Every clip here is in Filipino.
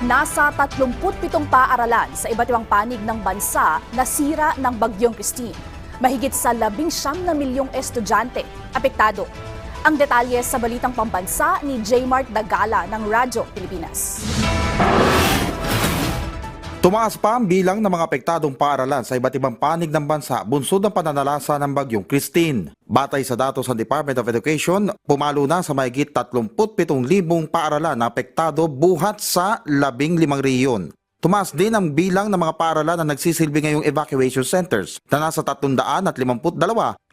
Nasa 37 paaralan sa iba't ibang panig ng bansa nasira ng Bagyong Christine. Mahigit sa 19 na milyong estudyante apektado. Ang detalye sa Balitang Pambansa ni J. Dagala ng Radyo Pilipinas. Tumaas pa ang bilang ng mga apektadong paaralan sa iba't ibang panig ng bansa bunsod ng pananalasa ng Bagyong Christine. Batay sa datos ng Department of Education, pumalo na sa mahigit 37,000 paaralan na apektado buhat sa 15 rehiyon. Tumaas din ang bilang ng mga paaralan na nagsisilbi ngayong evacuation centers na nasa 352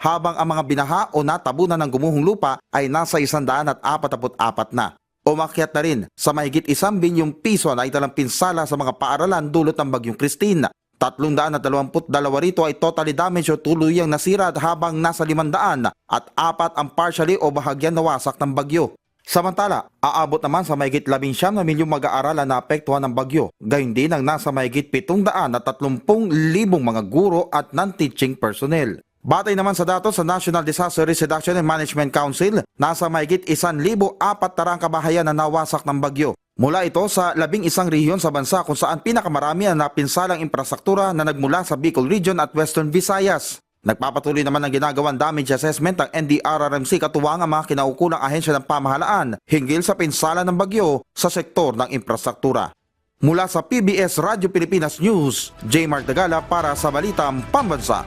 habang ang mga binaha o natabunan ng gumuhong lupa ay nasa 144 na. Umakyat na rin sa mahigit 1 bilyong piso na italang pinsala sa mga paaralan dulot ng Bagyong Christine. 322 rito ay totally damaged o tuluyang nasira habang nasa 500 at 4 ang partially o bahagyan nawasak ng bagyo. Samantala, aabot naman sa mahigit 19 na milyong mag-aaralan na apektuhan ng bagyo. Gayon din ang nasa mahigit 730,000 mga guro at non-teaching personnel. Batay naman sa datos sa National Disaster Risk Reduction and Management Council, nasa mahigit 1,400 kabahayan na nawasak ng bagyo. Mula ito sa 11 rehiyon sa bansa kung saan pinakamarami ang napinsalang infrastruktura na nagmula sa Bicol Region at Western Visayas. Nagpapatuloy naman ang ginagawang damage assessment ng NDRRMC katuwang ang mga kinaukulang ahensya ng pamahalaan hinggil sa pinsala ng bagyo sa sektor ng infrastruktura. Mula sa PBS Radio Pilipinas News, J. Dagala para sa Balitang Pambansa.